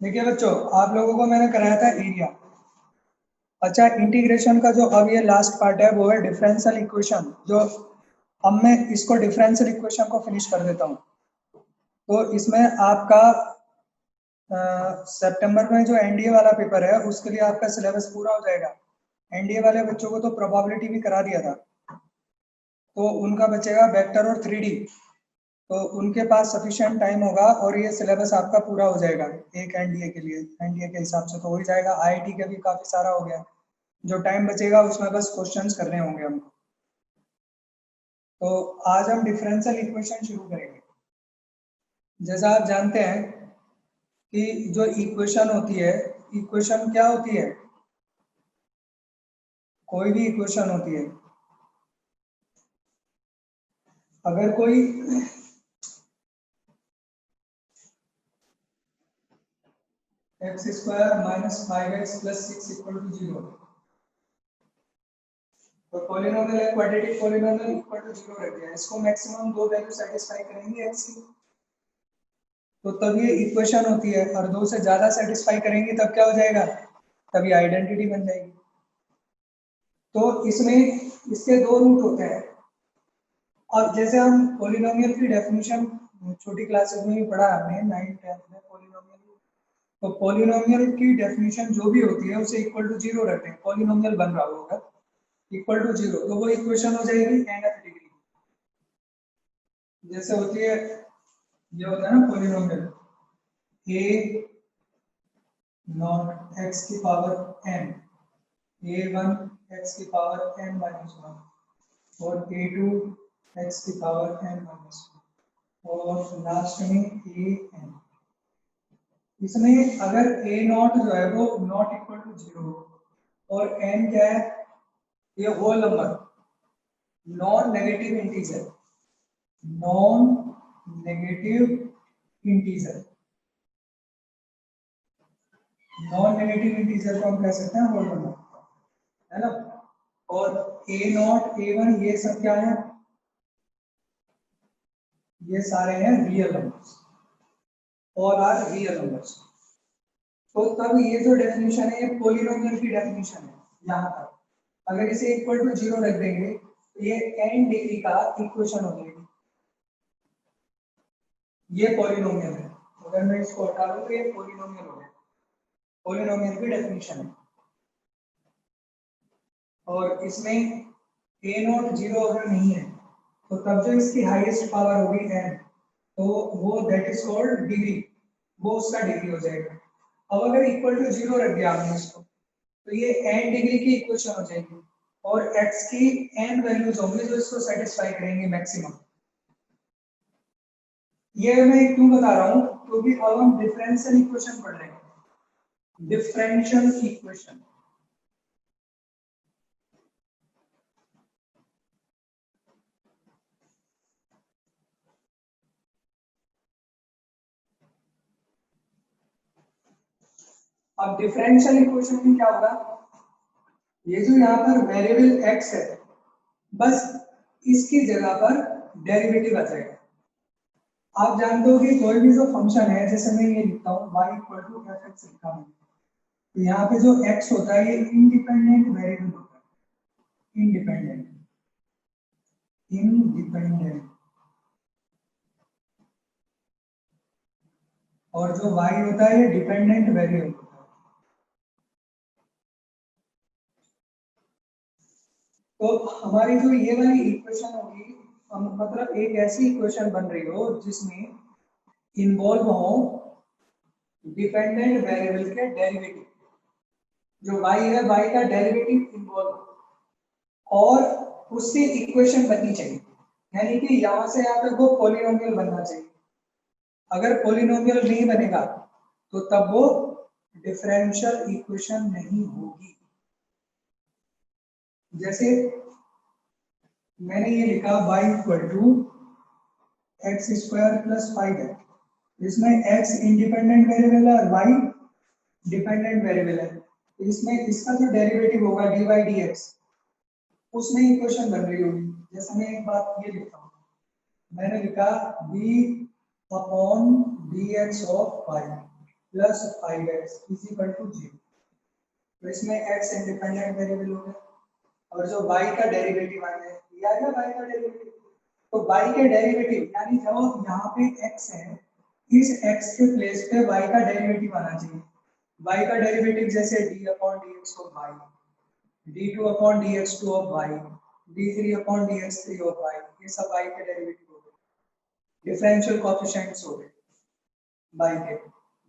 देखिए बच्चों, आप लोगों को मैंने कराया था एरिया। अच्छा, इंटीग्रेशन का जो अब ये लास्ट पार्ट है वो है डिफरेंशियल इक्वेशन। जो अब मैं इसको डिफरेंशियल इक्वेशन को फिनिश कर देता हूँ। तो इसमें आपका सितंबर में जो एनडीए वाला पेपर है उसके लिए आपका सिलेबस पूरा हो जाएगा। एनडीए वाले बच्चों को तो प्रोबेबिलिटी भी करा दिया था, तो उनका बचेगा वेक्टर और 3D। तो उनके पास सफिशिएंट टाइम होगा और ये सिलेबस आपका पूरा हो जाएगा एक एनडीए के लिए। एनडीए के हिसाब से तो हो ही जाएगा। आईआईटी का भी काफी सारा हो गया। जो टाइम बचेगा उसमें बस क्वेश्चंस करने होंगे हमको। तो आज हम डिफरेंशियल इक्वेशन शुरू करेंगे। जैसा आप जानते हैं कि जो इक्वेशन होती है, इक्वेशन क्या होती है? कोई भी इक्वेशन होती है, अगर कोई x square minus 5x plus 6 equal to 0, तो पॉलिनोमियल है, क्वाड्रेटिक पॉलिनोमियल इक्वल टू 0 रख दिया। इसको मैक्सिमम दो वैल्यू सेटिस्फाई करेंगे x की, तो तब ये इक्वेशन होती है। और दो से ज्यादा सेटिस्फाई करेंगे तब क्या हो जाएगा? तब ये आइडेंटिटी बन जाएगी। तो इसमें इसके दो रूट होते हैं। और जैसे हम पॉलिनोमियल की डेफिनेशन छोटी क्लासेस में भी पढ़ा हमने 9th 10th में पॉलिनोमियल। तो पॉलिनोमियल की डेफिनेशन जो भी होती है उसे इक्वल टू 0 रखते हैं। पॉलिनोमियल बन रहा होगा इक्वल टू 0, तो वो इक्वेशन हो जाएगी nth डिग्री। जैसे होती है, ये होता है ना पॉलिनोमियल a नॉट x की पावर n, a1 x की पावर n माइनस 1 और a2 x की पावर n माइनस 1 और लास्ट में an। इसमें अगर a नॉट जो है वो नॉट इक्वल टू 0 और n क्या है? ये whole number, non negative integer, non negative integer. Non negative integer को हम कह सकते हैं होल नंबर, है ना। और a नॉट a1 ये सब क्या है? ये सारे हैं रियल नंबर्स और आर रियल नंबर्स। तो तब ये जो डेफिनेशन है ये पॉलिनोमियल की डेफिनेशन है। यहाँ तक अगर इसे इक्वल टू 0 रख देंगे तो ये n डिग्री का इक्वेशन हो जाएगी। ये पॉलिनोमियल है। अगर मैं इसको हटा दूं तो ये पॉलिनोमियल हो गया। पॉलिनोमियल की डेफिनेशन है। और इसमें a नॉट 0 अगर नहीं है तो तब जो इसकी हाईएस्ट पावर होगी n, तो वो दैट इज कॉल्ड डिग्री, वो उसका डिग्री हो जाएगा। अब अगर इक्वल टू 0 रख दिया आपने इसको तो ये n डिग्री की इक्वेशन हो जाएगी और x की n वैल्यूज होंगी जो इसको सेटिस्फाई करेंगे मैक्सिमम। ये मैं क्यों बता रहा हूं? क्योंकि अब हम डिफरेंशियल इक्वेशन पढ़ रहे हैं। डिफरेंशियल इक्वेशन, अब डिफरेंशियल इक्वेशन में क्या होगा? ये जो यहाँ पर वेरिएबल x है, बस इसकी जगह पर डेरिवेटिव आ जाएगा। आप जानते हो कि कोई भी जो फंक्शन है, जैसे मैं ये लिखता हूँ y equal to f x लिखा हूँ, तो यहाँ पे जो x होता है ये इंडिपेंडेंट वेरिएबल होता है। Independent, independent. और जो y होता है ये डिपेंडेंट वेरिएबल होता है। तो हमारी जो ये वाली इक्वेशन होगी, मतलब एक ऐसी इक्वेशन बन रही हो जिसमें इन्वॉल्व हो डिपेंडेंट वेरिएबल के डेरिवेटिव। जो y है y का डेरिवेटिव इन्वॉल्व और उससे इक्वेशन बननी चाहिए। यानी कि यहां से यहाँ तक वो पॉलिनोमियल बनना चाहिए। अगर पॉलिनोमियल नहीं बनेगा तो तब वो डिफरेंशियल इक्वेशन नहीं होगी। जैसे मैंने ये लिखा y equal to x square plus 5 है, इसमें x इंडिपेंडेंट वेरिएबल है और y डिपेंडेंट वेरिएबल है, तो इसमें इसका जो डेरिवेटिव होगा dy dx, उसमें इक्वेशन बन रही होगी। जैसे मैं एक बात ये लिखता हूँ, मैंने लिखा b upon dx of y plus 5x is equal to 0। तो इसमें x इंडिपेंडेंट वेरिएबल हो गया और जो y का डेरिवेटिव आ गया दिया गया y का डेरिवेटिव। तो y के डेरिवेटिव यानी जब यहाँ पे x है इस x के प्लेस पे y का डेरिवेटिव आना चाहिए। y का डेरिवेटिव जैसे d upon dx of y, d2 upon dx2 of y, d3 upon dx3 of y, ये सब y के डेरिवेटिव हो गए, डिफरेंशियल कोएफिशिएंट्स हो गए y के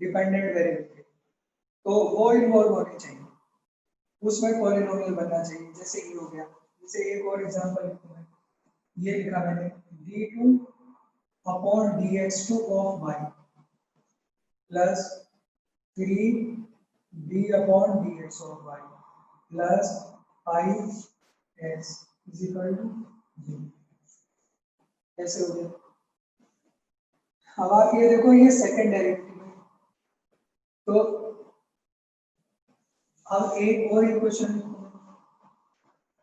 डिपेंडेंट वेरिएबल के। तो वो इन्वॉल्व होने चाहिए, उसमें पॉलिनोमियल बनना चाहिए। जैसे ये हो गया, जैसे एक और एग्जांपल लिखूं मैं, ये लिखा मैंने d2 upon dx2 of y plus 3d upon dx of y plus 5x is equal to 0। कैसे हो गया? अब आप ये देखो, ये सेकंड डेरिवेटिव है। तो अब एक और इक्वेशन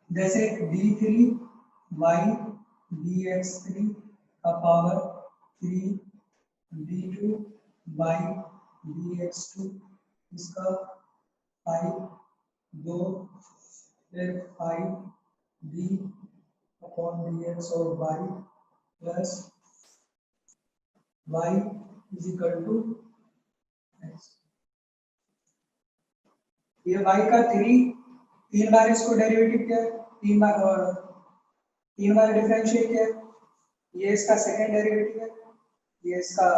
जैसे d3 y dx3 का पावर 3 d2 y dx2 इसका 5 2 फिर 5 d अपॉन dx और y plus y is equal to x। ये y का 3 बार इसको डेरिवेटिव किया, 3 बार डिफरेंशिएट किया, ये इसका सेकंड डेरिवेटिव है, ये इसका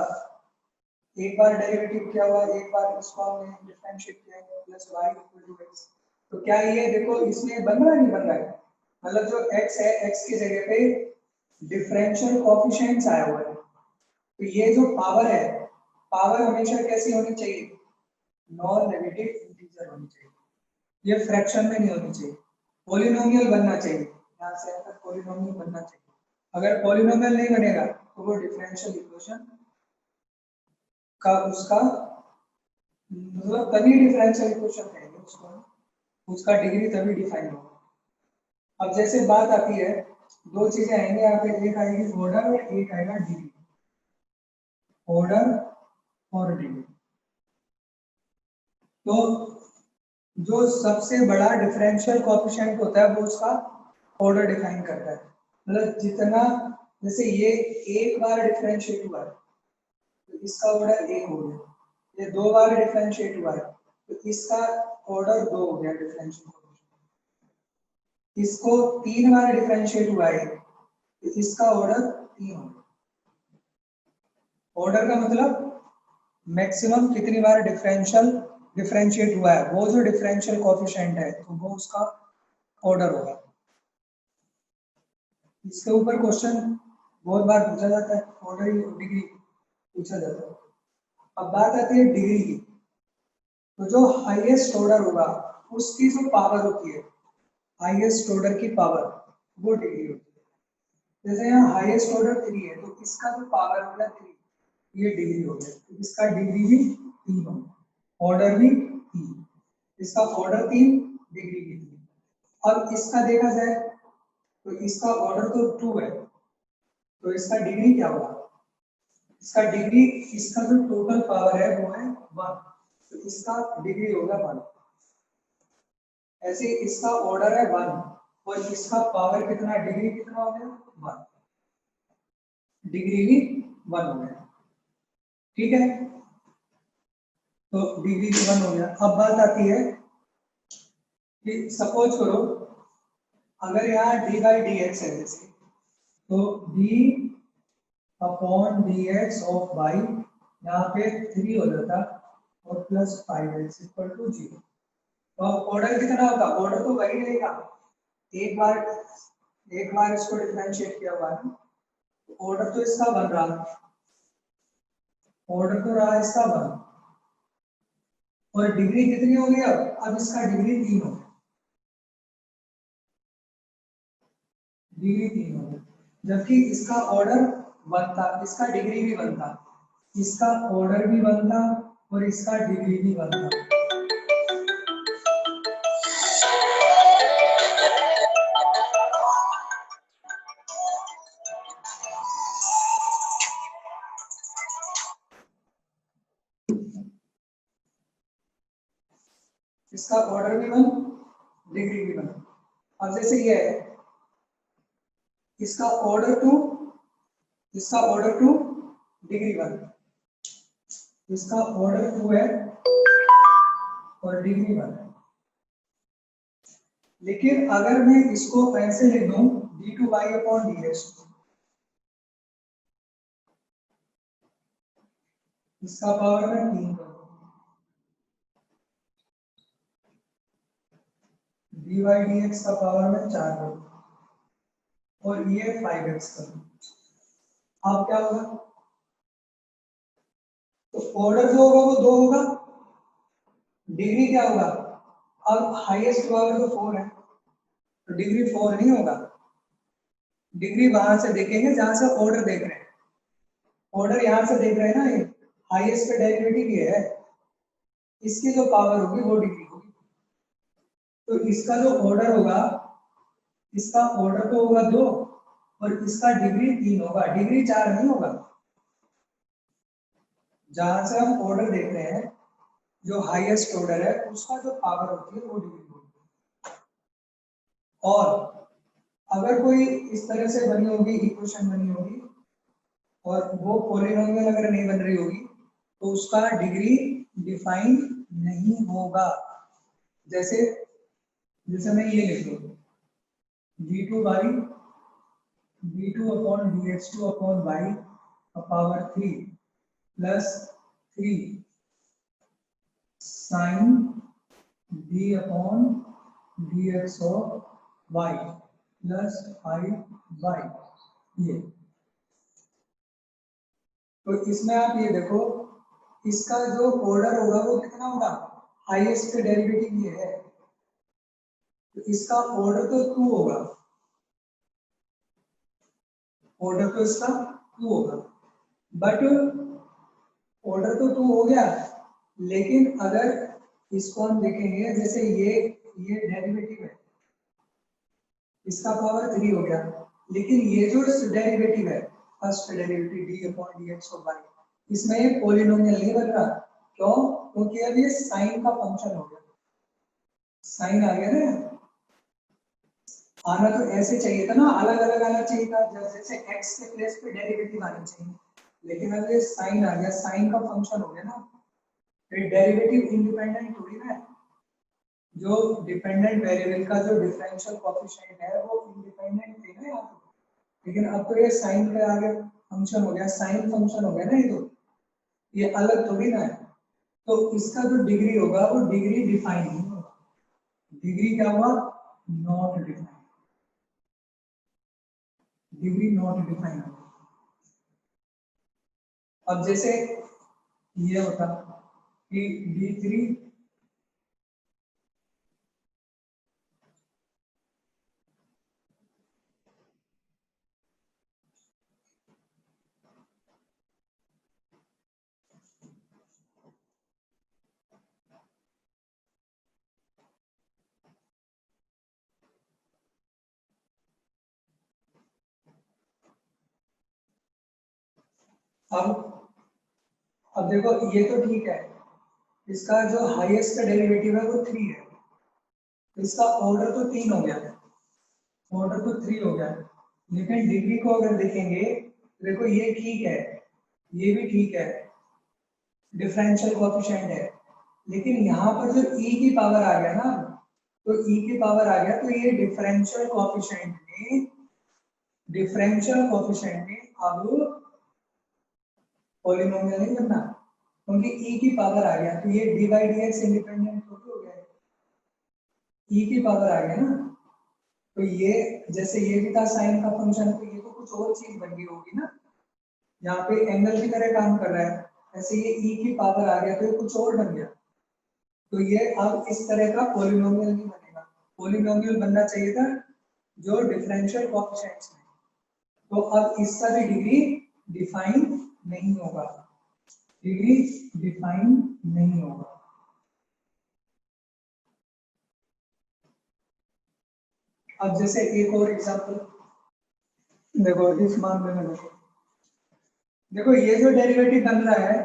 एक बार डेरिवेटिव किया हुआ, एक बार इसको हमने डिफरेंशिएट किया plus y equal to x। तो क्या ये देखो इसमें बन रहा है नहीं बन रहा है? मतलब जो x है x की जगह पे डिफरेंशियल कोएफिशिएंट्स आया हुआ है। तो ये जो पावर है, पावर हमेशा कैसी होनी चाहिए? नॉन नेगेटिव इंटीजर होनी चाहिए, ये फ्रैक्शन में नहीं होनी चाहिए, पॉलिनोमियल बनना चाहिए। यहाँ से अगर पॉलिनोमियल बनना चाहिए, अगर पॉलिनोमियल नहीं बनेगा तो वो डिफरेंशियल इक्वेशन का उसका मतलब तभी डिफरेंशियल इक्वेशन कहेंगे उसको, उसका डिग्री तभी डिफाइन होगा। अब जैसे बात आती है, दो चीजें आएंगी यहाँ पे, एक आएगी ऑर्डर और एक आएगा डिग्री। ऑर्डर और डिग्री, तो जो सबसे बड़ा डिफरेंशियल कोएफिशिएंट होता है वो उसका ऑर्डर डिफाइन करता है। मतलब जितना, जैसे ये एक बार डिफरेंशिएट हुआ है तो इसका ऑर्डर 1 हो गया, ये 2 बार डिफरेंशिएट हुआ है तो इसका ऑर्डर 2 हो गया डिफरेंशियल कोएफिशिएंट, इसको 3 बार डिफरेंशिएट हुआ है तो इसका ऑर्डर 3 हो गया। ऑर्डर का मतलब मैक्सिमम कितनी बार डिफरेंशिएट हुआ है, वो जो डिफरेंशियल कोएफिशिएंट है तो वो उसका ऑर्डर होगा। इसके ऊपर क्वेश्चन बहुत बार पूछा जाता है, ऑर्डर डिग्री पूछा जाता है। अब बात आती है डिग्री की, तो जो हाईएस्ट ऑर्डर होगा उसकी जो पावर होती है, हाईएस्ट ऑर्डर की पावर वो डिग्री होती है। जैसे यहाँ हाईएस्ट ऑर्डर 3 है तो इसका जो पावर हो गया 3, ये डिग्री हो गया, तो इसका डिग्री भी 3 हो गया, ऑर्डर भी 3, इसका ऑर्डर 3 डिग्री भी 3। अब इसका देखा जाए तो इसका ऑर्डर तो 2 है तो इसका डिग्री क्या होगा? इसका डिग्री, इसका जो टोटल पावर है वो है 1, तो इसका डिग्री होगा 1। ऐसे इसका ऑर्डर है 1 और इसका पावर कितना, डिग्री कितना हो गया 1, डिग्री भी 1 हो गया। ठीक है, तो डिग्री भी 1 हो गया। अब बात आती है कि सपोज करो अगर यहाँ डी बाई डी एक्स है जैसे, तो d upon d x of y यहाँ पे 3 हो जाता और प्लस 5x इक्वल टू 0। तो अब ऑर्डर कितना होगा? ऑर्डर तो वही रहेगा, एक बार इसको डिफरेंशिएट किया हुआ है, तो ऑर्डर तो इसका बन रहा, ऑर्डर तो रहा इसका 1 और डिग्री कितनी हो गई? अब इसका डिग्री 3 हो गया, डिग्री 3 हो गया, जबकि इसका ऑर्डर 1 था, इसका डिग्री भी 1 था, इसका ऑर्डर भी 1 था और इसका डिग्री भी 1 था। इसका ऑर्डर भी 1, डिग्री भी 1। अब जैसे ये है, इसका ऑर्डर 2, इसका ऑर्डर 2, डिग्री 1, इसका ऑर्डर 2 है और डिग्री 1 है। लेकिन अगर मैं इसको ऐसे लिख दूं d2y/dx, इसका पावर में 3 कर दूं, dy/dx का पावर में 4 कर दूं और ये 5x कर दूं, अब क्या होगा? तो ऑर्डर जो होगा वो 2 होगा, डिग्री क्या होगा? अब हाईएस्ट पावर तो 4 है, तो डिग्री 4 नहीं होगा। डिग्री वहां से देखेंगे जहां से ऑर्डर देख रहे हैं। ऑर्डर यहां से देख रहे हैं ना, ये हाईएस्ट का डेरिवेटिव ये है, इसकी जो पावर होगी वो डिग्री होगी। तो इसका जो ऑर्डर होगा, इसका ऑर्डर तो होगा 2 और इसका डिग्री 3 होगा, डिग्री 4 नहीं होगा। जहां से हम ऑर्डर देख रहे हैं, जो हाईएस्ट ऑर्डर है उसका जो पावर होती है वो डिग्री होती है। और अगर कोई इस तरह से बनी होगी, इक्वेशन बनी होगी और वो पॉलिनोमियल अगर नहीं बन रही होगी तो उसका डिग्री डिफाइन नहीं होगा। जैसे मैं ये लिख लूं d2/dx2/y power 3 plus 3 sin d/dx of y plus 5y। ये तो इसमें आप ये देखो, इसका जो ऑर्डर होगा वो कितना होगा? हाईएस्ट का डेरिवेटिव ये है, तो इसका ऑर्डर तो 2 होगा, ऑर्डर तो इसका 2 होगा, बट ऑर्डर तो 2 हो गया। लेकिन अगर इसको हम देखेंगे, जैसे ये डेरिवेटिव है, इसका पावर 3 हो गया, लेकिन ये जो डेरिवेटिव है, first derivative d/dx of y, इसमें ये पॉलिनोमियल नहीं बन रहा। क्यों? क्योंकि अब ये साइन का फंक्शन हो गया, साइन आ गया ना। आना तो ऐसे चाहिए था ना, अलग अलग आना चाहिए था, जैसे x के प्लेस पे डेरिवेटिव आनी चाहिए, लेकिन अब ये साइन आ गया, साइन का फंक्शन हो गया ना। फिर डेरिवेटिव इंडिपेंडेंट थोड़ी ना है, जो डिपेंडेंट वेरिएबल का जो डिफरेंशियल कोएफिशिएंट है वो इंडिपेंडेंट है ना यहाँ पे। लेकिन अब तो ये साइन पे आगे फंक्शन हो गया, साइन फंक्शन हो गया ना, ये अलग थोड़ी ना है। तो इसका जो डिग्री होगा वो डिग्री डिफाइन नहीं होगा। डिग्री क्या हुआ? Not define, degree not define. अब जैसे ये होता कि d3 अब देखो ये तो ठीक है, इसका जो हाईएस्ट का डेरिवेटिव है वो 3 है, तो इसका ऑर्डर तो 3 हो गया, ऑर्डर तो 3 हो गया। लेकिन डिग्री को अगर देखेंगे, देखो ये ठीक है, ये भी ठीक है, डिफरेंशियल कोएफिशिएंट है, लेकिन यहाँ पर जो e की पावर आ गया ना, तो e की पावर आ गया, तो ये डिफरेंशियल कोएफिशिएंट में अब पॉलिनोमियल नहीं बनना, क्योंकि e की पावर आ गया, तो ये d/dx इंडिपेंडेंट हो गया, e की पावर आ गया ना। तो ये जैसे ये भी था साइन का फंक्शन, तो ये तो कुछ और चीज बन गई होगी ना, यहाँ पे एंगल की तरह काम कर रहा है, ऐसे ये e की पावर आ गया तो ये कुछ और बन गया। तो ये अब इस तरह का पॉलिनोमियल नहीं बनेगा, पॉलिनोमियल बनना चाहिए था जो डिफरेंशियल कोएफिशिएंट्स में। तो अब इसका भी डिग्री डिफाइन नहीं होगा, डिग्री डिफाइन नहीं होगा। अब जैसे एक और एग्जांपल देखो, इस मामले में देखो ये जो डेरिवेटिव बन रहा है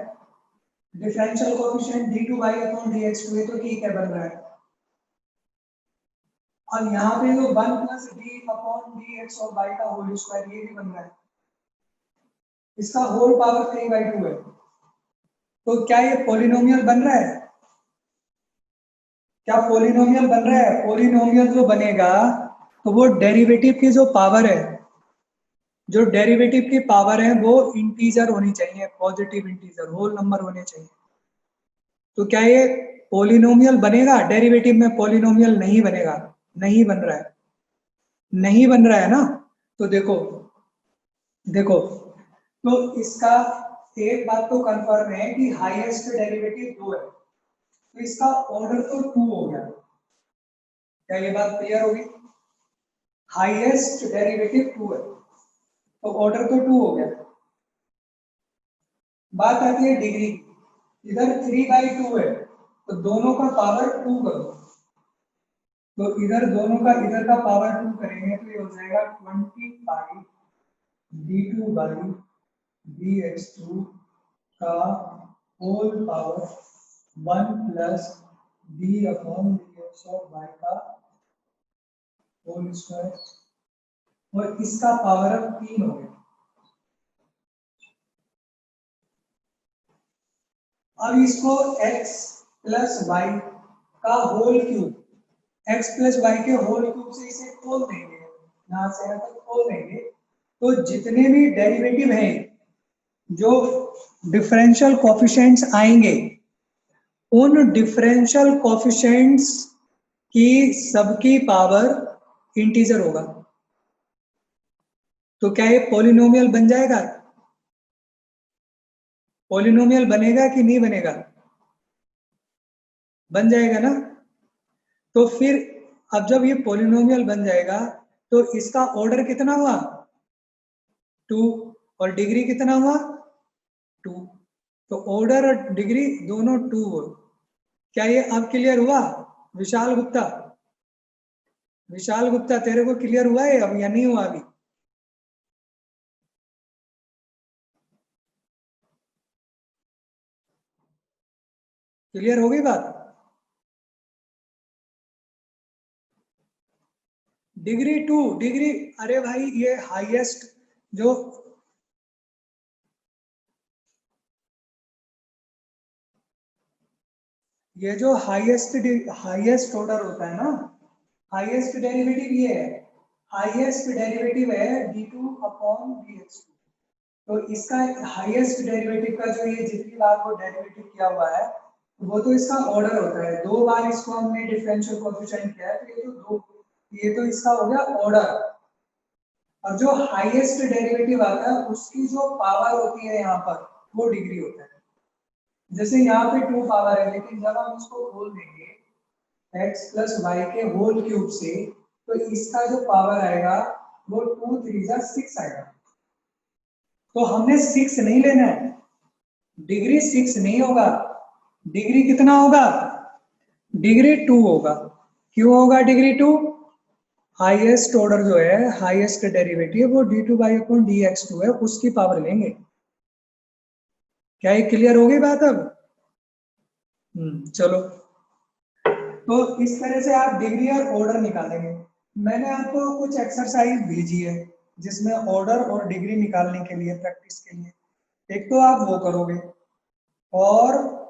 डिफरेंशियल कोएफिशिएंट d2y/dx2, ये तो ठीक है बन रहा है, अब यहाँ पे जो 1 plus d upon d x और वाई का होल स्क्वायर ये भी बन रहा है, इसका होल पावर 3/2 है। तो क्या ये पॉलिनोमियल बन रहा है? क्या पॉलिनोमियल बन रहा है? पॉलिनोमियल जो बनेगा तो वो डेरिवेटिव की जो पावर है, जो डेरिवेटिव की पावर है वो इंटीजर होनी चाहिए, पॉजिटिव इंटीजर, होल नंबर होने चाहिए। तो क्या ये पॉलिनोमियल बनेगा? डेरिवेटिव में पॉलिनोमियल नहीं बनेगा, नहीं बन रहा है, नहीं बन रहा है ना। तो देखो देखो, तो इसका एक बात तो कंफर्म है कि हाईएस्ट डेरिवेटिव 2 है, तो इसका ऑर्डर तो 2 हो गया। क्या ये बात क्लियर होगी? हाईएस्ट डेरिवेटिव 2 है तो ऑर्डर तो 2 हो गया। बात आती है डिग्री की, इधर 3/2 है तो दोनों का पावर 2 करो, तो इधर दोनों का इधर का पावर 2 करेंगे तो ये हो जाएगा 25 d2 बाई dx2 का whole power 1 plus d upon d x और वाई का होल स्क्वायर, और इसका पावर अब 3 हो गया। अब इसको x प्लस वाई का whole cube, x plus y के होल क्यूब से इसे खोल देंगे, यहां से यहां तक खोल देंगे, तो जितने भी डेरिवेटिव हैं, जो डिफरेंशियल कोफिशिएंट्स आएंगे, उन डिफरेंशियल कोफिशिएंट्स की सबकी पावर इंटीजर होगा। तो क्या ये पॉलिनोमियल बन जाएगा? पॉलिनोमियल बनेगा कि नहीं बनेगा? बन जाएगा ना। तो फिर अब जब ये पॉलिनोमियल बन जाएगा तो इसका ऑर्डर कितना हुआ? 2, और डिग्री कितना हुआ? 2। तो ऑर्डर और डिग्री दोनों 2 हो। क्या ये अब क्लियर हुआ? विशाल गुप्ता, विशाल गुप्ता तेरे को क्लियर हुआ है अब या नहीं हुआ अभी? क्लियर हो गई बात? डिग्री 2, डिग्री, अरे भाई ये हाईएस्ट जो, ये जो हाईएस्ट ऑर्डर होता है ना, हाईएस्ट डेरिवेटिव ये है, हाईएस्ट डेरिवेटिव है d2 अपॉन dx2। तो इसका हाईएस्ट डेरिवेटिव का जो ये जितनी बार वो डेरिवेटिव किया हुआ है वो तो इसका ऑर्डर होता है, 2 बार इसको हमने डिफरेंशियल कोएफिशिएंट किया है तो ये तो दो, ये तो इसका हो गया ऑर्डर। और जो हाईएस्ट डेरिवेटिव आता है उसकी जो पावर होती है यहाँ पर वो डिग्री होता है। जैसे यहाँ पे 2 पावर है, लेकिन जब हम इसको खोल देंगे x प्लस वाई के होल क्यूब से, तो इसका जो पावर आएगा वो 2 3 जा 6 आएगा। तो हमने 6 नहीं लेना है, डिग्री 6 नहीं होगा, डिग्री कितना होगा? डिग्री 2 होगा। क्यों होगा डिग्री 2? हाईएस्ट ऑर्डर जो है, हाईएस्ट डेरिवेटिव वो d2 बाई अपॉन dx2 है, उसकी पावर लेंगे। क्या ये क्लियर हो गई बात अब? चलो, तो इस तरह से आप डिग्री और ऑर्डर निकालेंगे। मैंने आपको कुछ एक्सरसाइज भेजी है जिसमें ऑर्डर और डिग्री निकालने के लिए, प्रैक्टिस के लिए, एक तो आप वो करोगे, और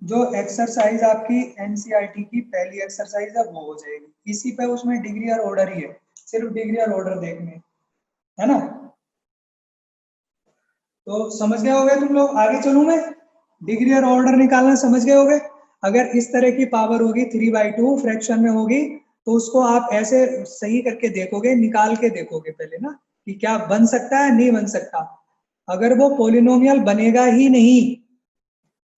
जो एक्सरसाइज आपकी एनसीईआरटी की पहली एक्सरसाइज है वो हो जाएगी इसी पे, उसमें डिग्री और ऑर्डर ही है, सिर्फ डिग्री और ऑर्डर देखने, है ना। तो समझ गए होगे तुम लोग, आगे चलूं मैं? डिग्री और ऑर्डर निकालना समझ गए होगे? अगर इस तरह की पावर होगी 3/2 फ्रैक्शन में होगी तो उसको आप ऐसे सही करके देखोगे, निकाल के देखोगे पहले ना कि क्या बन सकता है, नहीं बन सकता। अगर वो पॉलिनोमियल बनेगा ही नहीं,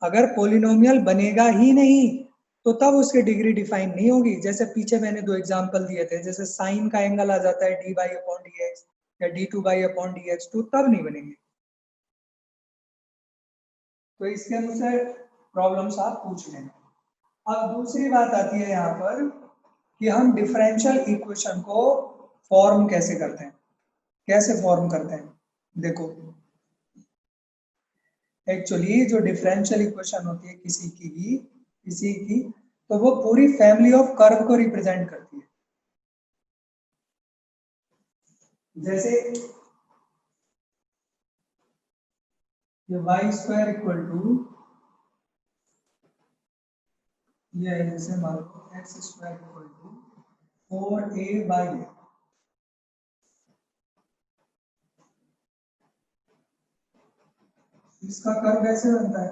अगर पॉलिनोमियल बनेगा ही नहीं तो तब उसकी डिग्री डिफाइन नहीं होगी। जैसे पीछे मैंने 2 एग्जांपल दिए थे, जैसे साइन का एंगल आ जाता है d by upon d x या d2 बाई अपॉन dx2, तब नहीं बनेंगे। तो इसके अनुसार प्रॉब्लम्स आप पूछ लेना। अब दूसरी बात आती है यहाँ पर कि हम डिफरेंशियल इक्वेशन को फॉर्म कैसे करते हैं, कैसे फॉर्म करते हैं। देखो, एक्चुअली जो डिफरेंशियल इक्वेशन होती है किसी की, तो वो पूरी फैमिली ऑफ कर्व को रिप्रेजेंट करती है। जैसे ये वाई स्क्वायर इक्वल टू ये है, जैसे मान लो x square equal to 4a/a। इसका कर्व कैसे बनता है?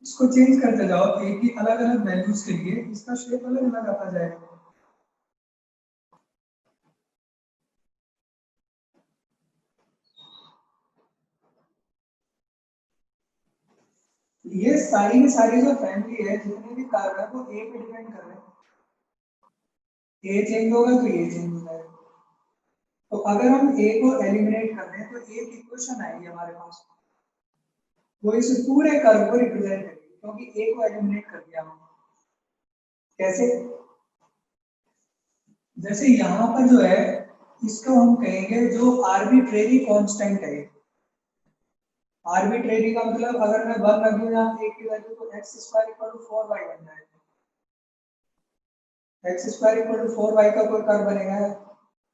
इसको चेंज करते जाओ, ए की अलग अलग वैल्यूज के लिए इसका शेप अलग अलग आता जाएगा। ये सारी की सारी जो फैमिली है, जितने भी कार्ब है वो ए पे डिपेंड कर रहे हैं। ए चेंज होगा तो ये चेंज हो जाएगा। तो अगर हम ए को एलिमिनेट कर दें तो एक इक्वेशन आएगी हमारे पास, वो इस पूरे कर्व को रिप्रेजेंट करेगी, क्योंकि ए को एलिमिनेट कर दिया हमने। कैसे? जैसे यहाँ पर जो है इसको हम कहेंगे जो आर्बिट्रेरी कांस्टेंट है। आर्बिट्रेरी का मतलब अगर मैं 1 रख दूं यहाँ ए की वैल्यू तो x square equal to 4y बन जाएगा। X square equal to 4y का कोई कर्व बनेगा,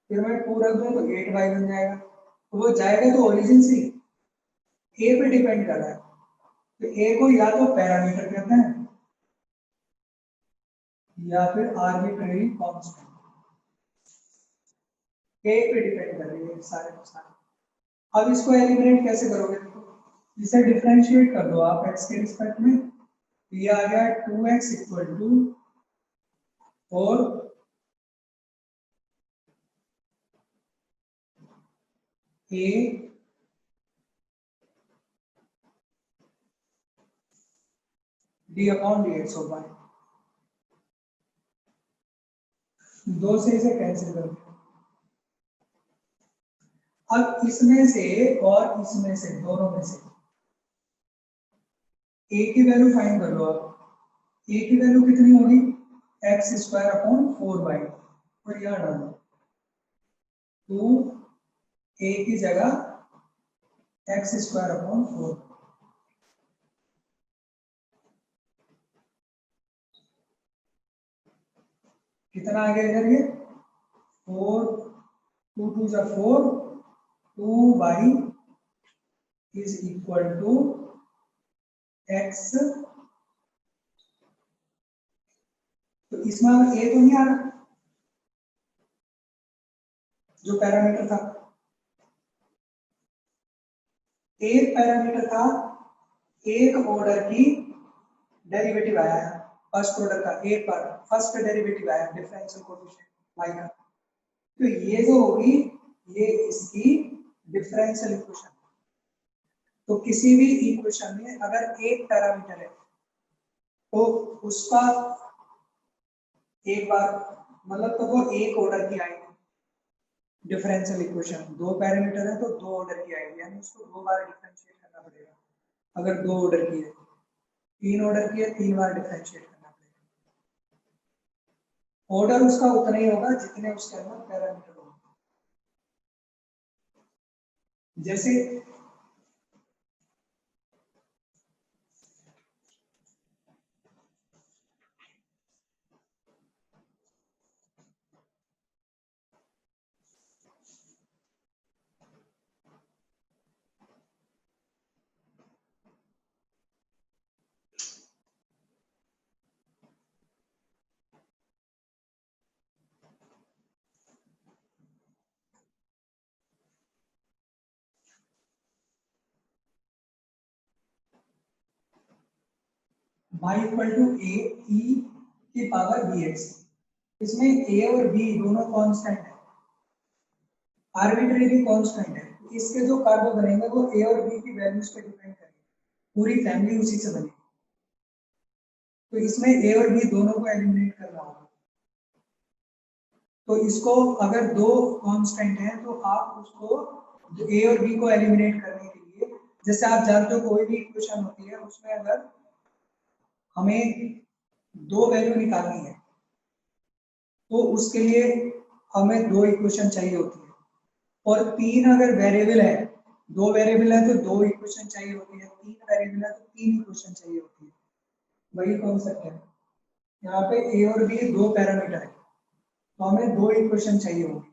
फिर मैं 2 रख दूं तो 8y बन जाएगा। तो वो जाएगा तो ओरिजिन से ए पे डिपेंड कर रहा है। तो ए को या तो पैरामीटर कहते हैं या फिर आर्बिट्रेरी कांस्टेंट। ए पे डिपेंड कर रही है सारे के सारे। अब इसको एलिमिनेट कैसे करोगे? देखो इसे डिफरेंशिएट कर दो आप x के रिस्पेक्ट में। ये आ गया 2x equal to 4 a d upon dx हो पाए। दो से इसे कैंसिल कर दो। अब इसमें से और इसमें से, दोनों में से a की वैल्यू फाइंड कर लो आप। a की वैल्यू कितनी होगी? एक्स स्क्वायर अपॉन 4y, और यह डालो 2 a की जगह एक्स स्क्वायर अपॉन 4। कितना आ गया इधर? ये 4, 2 2 जा 4, 2y is equal to x। तो इसमें अब a तो नहीं आ रहा जो पैरामीटर था। एक पैरामीटर था, एक ऑर्डर की डेरिवेटिव आया है, फर्स्ट ऑर्डर का एक बार फर्स्ट डेरिवेटिव आया डिफरेंशियल कोएफिशिएंट y का। तो ये जो होगी ये इसकी डिफरेंशियल इक्वेशन। तो किसी भी इक्वेशन में अगर एक पैरामीटर है तो उसका एक बार मतलब तो वो एक ऑर्डर की आएगी डिफरेंशियल इक्वेशन। दो पैरामीटर है तो दो ऑर्डर की आएगी, यानी उसको दो बार डिफरेंशिएट करना पड़ेगा। अगर दो ऑर्डर की है, तीन ऑर्डर की है, तीन बार डिफरेंशिएट करना पड़ेगा। ऑर्डर उसका उतना ही होगा जितने उसके अंदर पैरामीटर होंगे। जैसे y इक्वल टू ए ई की पावर बी एक्स। इसमें a और b दोनों कांस्टेंट है, आर्बिट्रेरी कांस्टेंट है। इसके जो कर्व बनेंगे वो a और b की वैल्यूज पे डिपेंड करेंगे, पूरी फैमिली उसी से बनेगी। तो इसमें a और b दोनों को एलिमिनेट करना होगा। तो इसको अगर दो कांस्टेंट है तो आप उसको a और b को एलिमिनेट करने के लिए, जैसे आप जानते हो कोई भी इक्वेशन होती है उसमें अगर हमें दो वैल्यू निकालनी है तो उसके लिए हमें दो इक्वेशन चाहिए होती है। और तीन अगर वेरिएबल है, दो वेरिएबल है तो दो इक्वेशन चाहिए होती है, तीन वेरिएबल है तो तीन इक्वेशन चाहिए होती है। वही कॉन्सेप्ट है। यहाँ पे ए और बी दो पैरामीटर है, तो हमें दो इक्वेशन चाहिए होगी,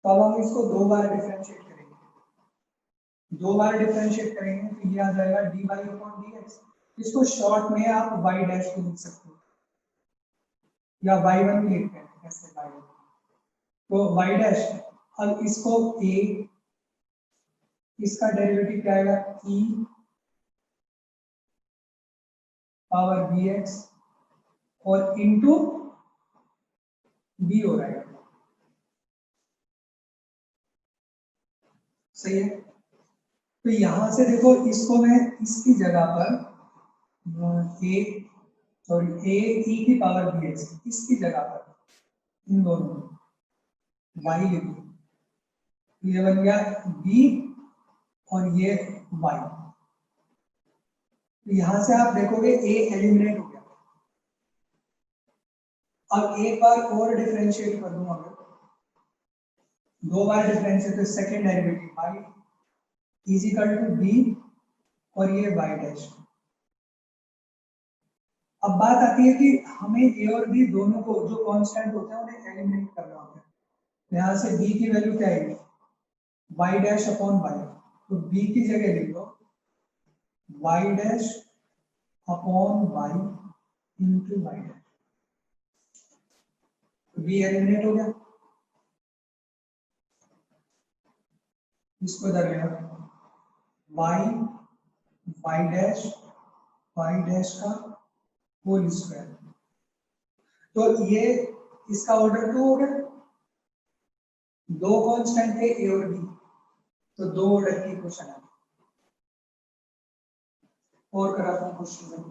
तो अब हम इसको दो बार डिफरेंशिएट करेंगे। दो बार डिफरेंशिएट करेंगे तो ये आ जाएगा dy अपॉन dx। इसको शॉर्ट में आप y डैश को लिख सकते हो या y1 भी लिखते हैं ऐसे y1, तो y डैश। अब इसको a, इसका डेरिवेटिव क्या आएगा e पावर bx और इनटू b हो रहा है। सही है। तो यहां से देखो, इसको मैं इसकी जगह पर ए, सॉरी ए ई की पावर बी एक्स, इसकी जगह पर इन दोनों वाई लिख दो, ये बन गया बी और ये वाई। तो यहां से आप देखोगे ए एलिमिनेट हो गया। अब एक बार और डिफरेंशिएट कर दूं, अगर दो बार डिफरेंशिएट तो second derivative y is equal to b और ये वाई डैश। अब बात आती है कि हमें ए और बी दोनों को जो कांस्टेंट होते हैं उन्हें एलिमिनेट करना होता है। यहाँ से बी की वैल्यू क्या आएगी वाई डैश अपॉन वाई, तो बी की जगह लिख लो y dash upon y into y dash, तो बी एलिमिनेट हो गया। इसको इधर ले वाई वाई डैश का होल स्क्वायर, तो ये इसका ऑर्डर 2 हो गया। दो कांस्टेंट थे ए और बी, तो दो ऑर्डर की इक्वेशन है। और कराता हूं क्वेश्चन में,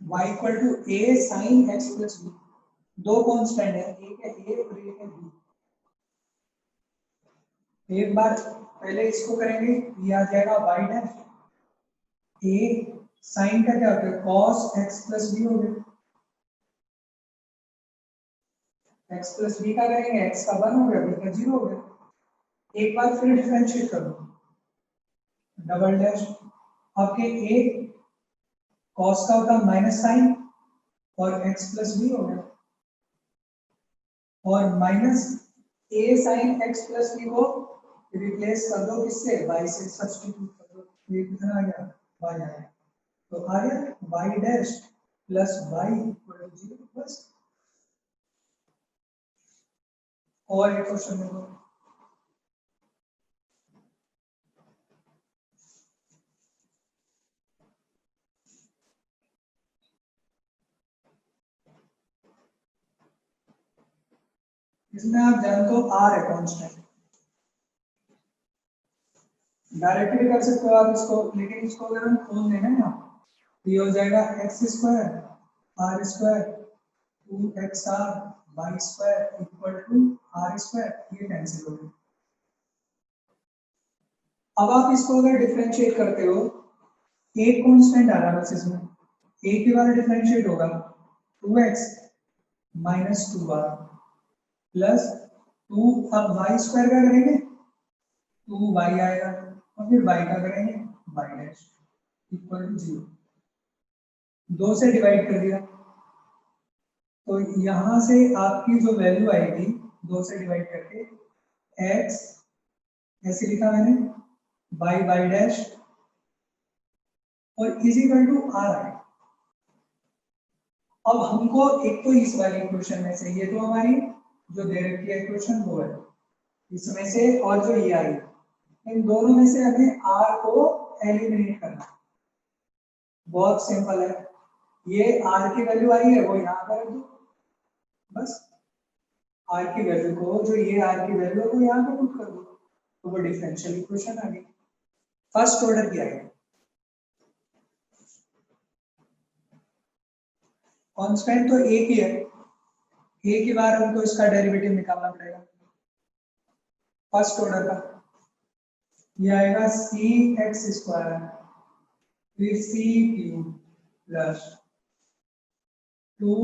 y equal to a sine x plus b. दो कांस्टेंट है, एक है ए और एक है बी। एक बार पहले इसको करेंगे, ये आ जाएगा y डैश ए साइन का क्या होता है cos x प्लस बी हो गया। x प्लस बी का करेंगे, x का 1 हो गया, b का 0 हो गया। एक बार फिर डिफरेंशिएट कर दो, डबल डैश आपके a cos का होता माइनस साइन और x प्लस बी हो गया, और minus a sine x plus b को रिप्लेस कर दो किससे y से सब्स्टिट्यूट कर दो, ये कितना आ गया y आया, तो आ गया y dash plus y equal to 0 बस। और एक क्वेश्चन देखो, इसमें आप जानते हो r है कांस्टेंट, डायरेक्ट भी कर सकते हो आप इसको, लेकिन इसको अगर हम खोल देना ना तो ये हो जाएगा x square r square 2xr y square equal to r square, ये कैंसिल हो गया। अब आप इसको अगर डिफरेंशिएट करते हो, एक कांस्टेंट आ रहा है बस इसमें, एक के बारे डिफरेंशिएट होगा 2x माइनस 2r प्लस 2, अब वाई स्क्वायर का करेंगे 2y आएगा, और फिर y का करेंगे y डैश इक्वल टू 0, 2 से डिवाइड कर दिया, तो यहां से आपकी जो वैल्यू आएगी 2 से डिवाइड करके x ऐसे लिखा मैंने y डैश और इज इक्वल टू r आएगा। अब हमको एक तो इस वाली इक्वेशन में से, ये तो हमारी जो दे रखी है इक्वेशन वो है, इसमें से और जो ये आई, इन दोनों में से हमें r को एलिमिनेट करना है। बहुत सिंपल है, ये r की वैल्यू आई है वो यहाँ पर रख दो, बस r की वैल्यू को, जो ये r की वैल्यू है वो यहाँ पे पुट कर दो, तो वो डिफरेंशियल इक्वेशन आ गई, फर्स्ट ऑर्डर की आएगी। कांस्टेंट तो एक ही है, एक ही बार हमको इसका डेरिवेटिव निकालना पड़ेगा फर्स्ट ऑर्डर का, ये आएगा सी एक्स स्क्वायर फिर सी क्यूब प्लस 2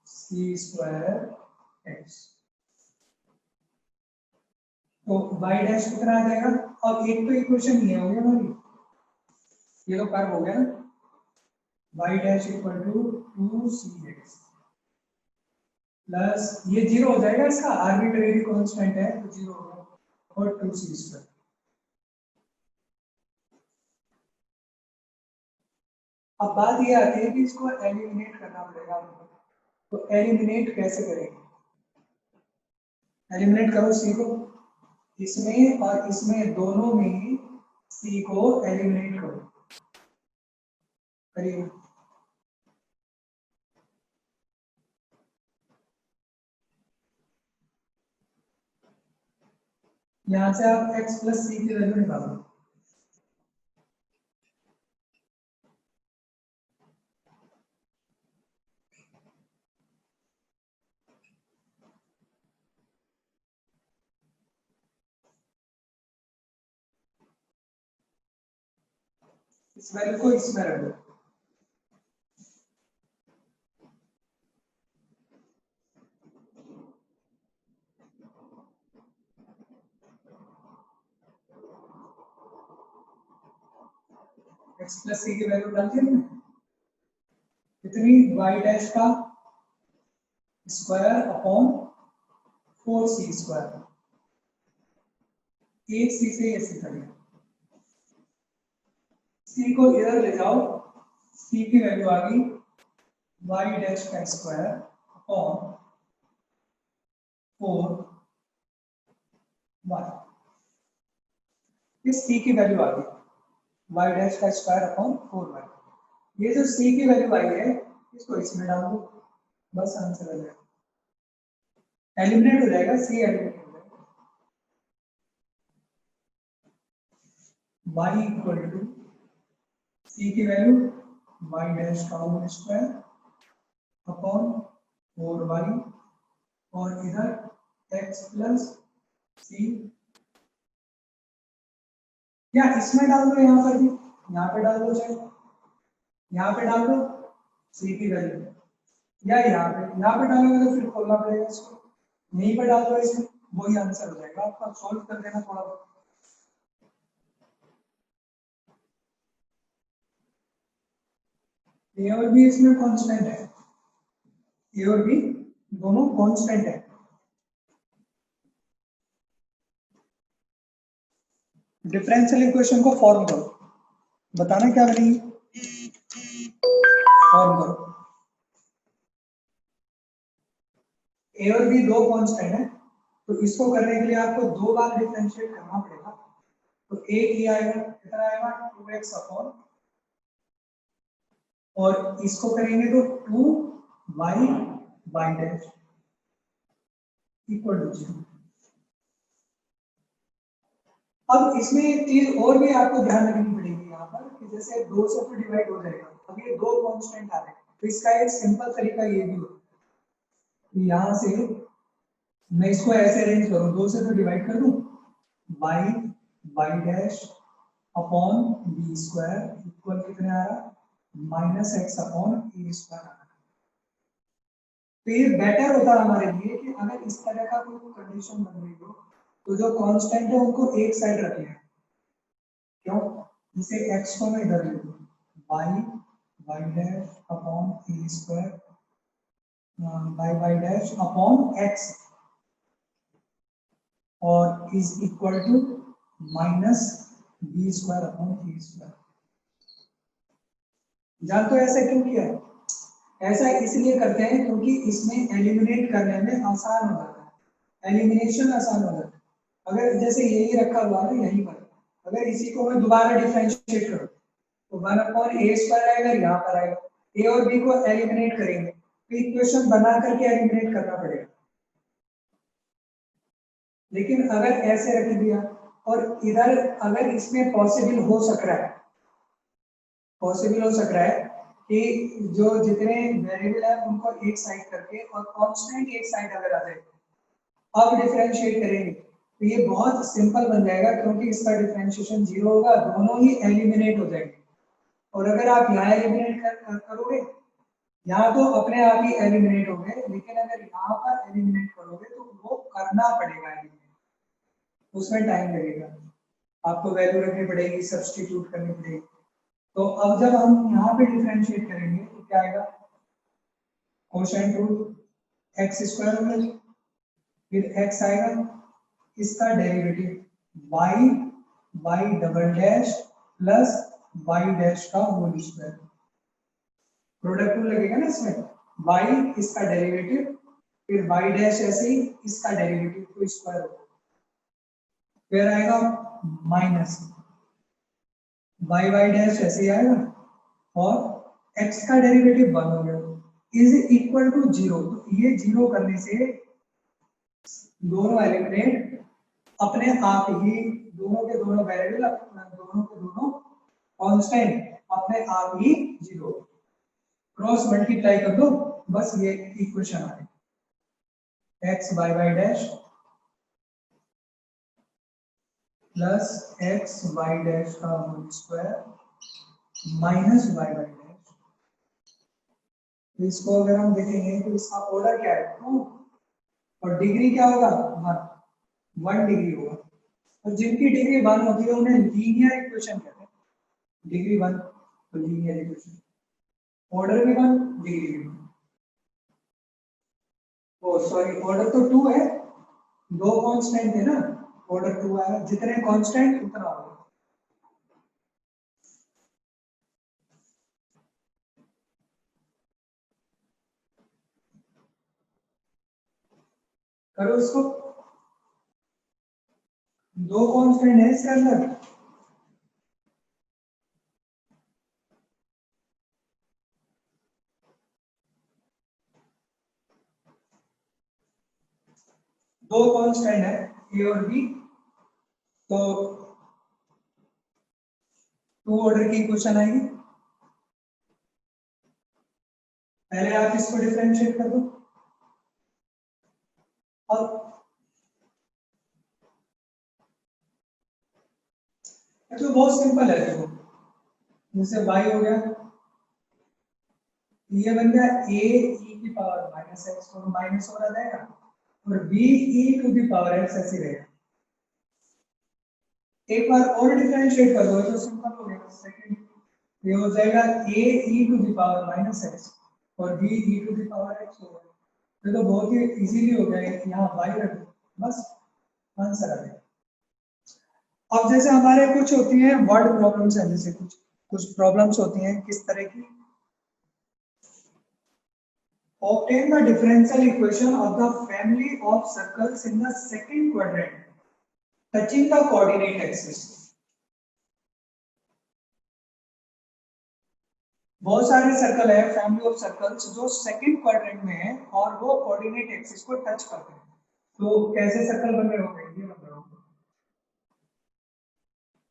सी स्क्वायर एक्स, तो y डैश कितना आ जाएगा। अब एक तो इक्वेशन ये हो गया हमारी, ये तो कर्व हो गया ना, y dash equal to 2cx plus ये जीरो हो जाएगा, इसका आर्बिट्रेरी कांस्टेंट है तो जीरो होगा, और 2c स्क्वायर। अब बात ये आती है कि इसको एलिमिनेट करना पड़ेगा हमको, तो एलिमिनेट कैसे करेंगे। एलिमिनेट करो सी को, इसमें और इसमें दोनों में सी को एलिमिनेट करो, करिए। यहां से आप x प्लस सी की वैल्यू निकालो। इस वैल्यू को इसमें रख दो, x प्लस सी की वैल्यू डाल दी हमने, कितनी y डैश का स्क्वायर अपॉन 4c स्क्वायर, एक सी से ये सी करेंगे, सी को इधर ले जाओ, सी की वैल्यू आ गई y डैश का स्क्वायर अपॉन 4y, इस सी की वैल्यू आ गई y डैश का स्क्वायर अपॉन 4y। ये जो सी की वैल्यू आई है इसको इसमें डाल दो, बस आंसर आ जाएगा, एलिमिनेट हो जाएगा, सी एलिमिनेट हो जाएगा। y इक्वल टू सी की वैल्यू y डैश का होल स्क्वायर अपॉन 4y, और इधर x प्लस सी, या इसमें डाल दो, यहाँ पर भी, यहाँ पे डाल दो, चाहे यहाँ पे डाल दो सी की वैल्यू, या यहाँ पे डालोगे तो फिर खोलना पड़ेगा इसको, यहीं पे डाल दो इसे, वही आंसर हो जाएगा आपका, सॉल्व कर देना थोड़ा बहुत। ए और बी इसमें कांस्टेंट है, ए और बी दोनों कांस्टेंट है। डिफरेंशियल इक्वेशन को फॉर्म करो, बताना क्या बनेगी, फॉर्म करो। ए और बी दो कांस्टेंट है, तो इसको करने के लिए आपको दो बार डिफरेंशिएट करना पड़ेगा, तो एक ही आएगा, कितना आएगा 2x अपॉन, और इसको करेंगे तो 2y y dash equal to 0। अब इसमें एक चीज और भी आपको ध्यान रखनी पड़ेगी यहाँ पर, कि जैसे 2 से तो डिवाइड हो जाएगा, अब ये दो कांस्टेंट आ रहे हैं, तो इसका एक सिंपल तरीका ये भी होता है, यहाँ से मैं इसको ऐसे अरेंज करूँ, 2 से तो डिवाइड कर दूं, y y dash upon b square equal कितने आ रहा, minus x upon a square आ रहा। तो ये बेटर होता है हमारे लिए कि अगर इस तरह का कोई कंडीशन बन रही हो तो जो कांस्टेंट है उनको एक साइड रख लें, क्यों, जैसे x को मैं इधर ले लूं, y y dash upon a square y dash upon x, और is equal to minus b square upon a square. जान तो ऐसा क्यों किया है, ऐसा इसलिए करते हैं क्योंकि इसमें एलिमिनेट करने में आसान हो जाता है, एलिमिनेशन आसान हो जाता है। अगर जैसे यही रखा हुआ है यहीं पर, अगर इसी को मैं दोबारा डिफरेंशिएट करूं तो 1 अपॉन ए स्क्वायर आएगा, यहाँ पर आएगा, ए और बी को एलिमिनेट करेंगे तो इक्वेशन बना करके एलिमिनेट करना पड़ेगा। लेकिन अगर ऐसे रख दिया, और इधर अगर इसमें पॉसिबल हो सक रहा है, पॉसिबल हो सक रहा है कि जो जितने वेरिएबल है उनको एक साइड करके और कांस्टेंट एक साइड अगर आ जाए, अब डिफरेंशिएट करेंगे तो ये बहुत सिंपल बन जाएगा, क्योंकि इसका डिफरेंशिएशन जीरो होगा, दोनों ही एलिमिनेट हो जाएंगे। और अगर आप यहाँ एलिमिनेट करोगे, यहाँ तो अपने आप ही एलिमिनेट हो गए, लेकिन अगर यहाँ पर एलिमिनेट करोगे तो वो करना पड़ेगा एलिमिनेट। उसमें टाइम लगेगा, आपको वैल्यू रखनी पड़ेगी, सब्स्टिट्यूट करनी पड़ेगी। तो अब जब हम यहाँ पे डिफरेंशिएट करेंगे तो क्या आएगा, कोसेंट रूट एक्स स्क्वायर हो गया, फिर एक्स आएगा, इसका derivative y y double dash plus y dash का होल स्क्वायर, प्रोडक्ट रूल लगेगा ना इसमें, वाई इसका डेरिवेटिव, फिर वाई डैश ऐसे ही इसका डेरिवेटिव तो स्क्वायर होगा, फिर आएगा माइनस वाई वाई डैश ऐसे ही आएगा, और x का डेरिवेटिव 1 हो गया, इज इक्वल टू 0। तो ये 0 करने से दोनों एलिमेंट अपने आप ही, दोनों के दोनों वेरिएबल, दोनों के दोनों कांस्टेंट अपने आप ही 0, क्रॉस मल्टीप्लाई कर दो, बस ये इक्वेशन आ गई, x y y dash plus x y dash का whole square minus y y dash. तो इसको अगर हम देखेंगे तो इसका ऑर्डर क्या है 2, और डिग्री क्या होगा 1 डिग्री होगा। तो जिनकी डिग्री 1 होती है उन्हें लीनियर इक्वेशन कहते हैं, डिग्री 1 तो लीनियर इक्वेशन, ऑर्डर भी 1 डिग्री भी 1। ओ सॉरी, ऑर्डर तो 2 है, दो कांस्टेंट है ना, ऑर्डर 2 आया, जितने कांस्टेंट उतना ऑर्डर। करो इसको, दो कांस्टेंट है इसके अंदर, दो कांस्टेंट है ए और बी, तो 2 ऑर्डर की इक्वेशन आएगी। पहले आप इसको डिफरेंशिएट कर दो, और तो बहुत सिंपल है, देखो जैसे y हो गया, ये बन गया a e की पावर माइनस एक्स, तो माइनस हो रहा जाएगा, और b e to the power x ऐसे रहेगा। एक बार और डिफरेंशिएट कर दो तो सिंपल हो गया, सेकंड ये हो जाएगा a e to the power minus x और b e to the power x होगा। ये तो बहुत ही इजीली हो गया, यहाँ y रख दो, बस आंसर आ गया। अब जैसे हमारे कुछ होती हैं वर्ड प्रॉब्लम्स हैं, जैसे कुछ कुछ प्रॉब्लम्स होती हैं किस तरह की, obtain the differential equation of the family of circles in the second quadrant touching the coordinate axis। बहुत सारे सर्कल है, फैमिली ऑफ सर्कल्स जो सेकंड क्वाड्रेंट में है और वो कोऑर्डिनेट एक्सिस को टच करते हैं, तो कैसे सर्कल बन रहे होंगे, ये बन रहे होंगे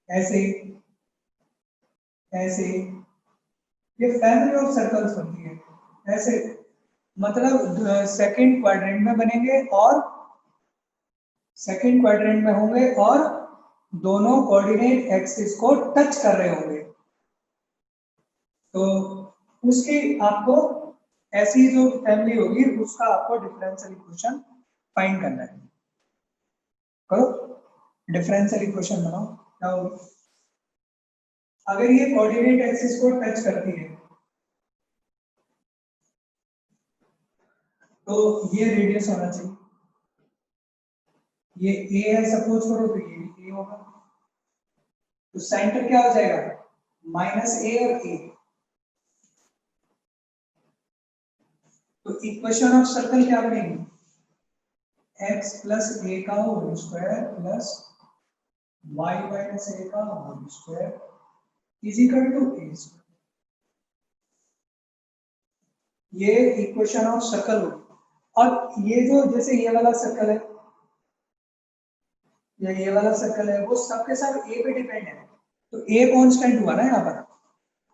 ऐसे ऐसे, ये फैमिली ऑफ सर्कल्स बनती है ऐसे, मतलब सेकंड क्वाड्रेंट में बनेंगे और सेकंड क्वाड्रेंट में होंगे और दोनों कोऑर्डिनेट एक्सिस को टच कर रहे होंगे, तो उसकी आपको ऐसी जो फैमिली होगी उसका आपको डिफरेंशियल इक्वेशन फाइंड करना है। करो डिफरेंशियल इक्वेशन बनाओ, क्या होगी, अगर ये कोऑर्डिनेट एक्सिस को टच करती है तो ये रेडियस होना चाहिए, ये ए है सपोज करो, तो ये भी ए होगा, तो सेंटर क्या हो जाएगा माइनस ए और ए, तो इक्वेशन ऑफ सर्कल क्या बनेगी, x प्लस ए का whole square plus y minus a का whole square is equal to a square, ये इक्वेशन ऑफ सर्कल होगी। और ये जो जैसे ये वाला सर्कल है या ये वाला सर्कल है, वो सबके सब ए पे डिपेंड है, तो ए कांस्टेंट हुआ ना यहाँ पर,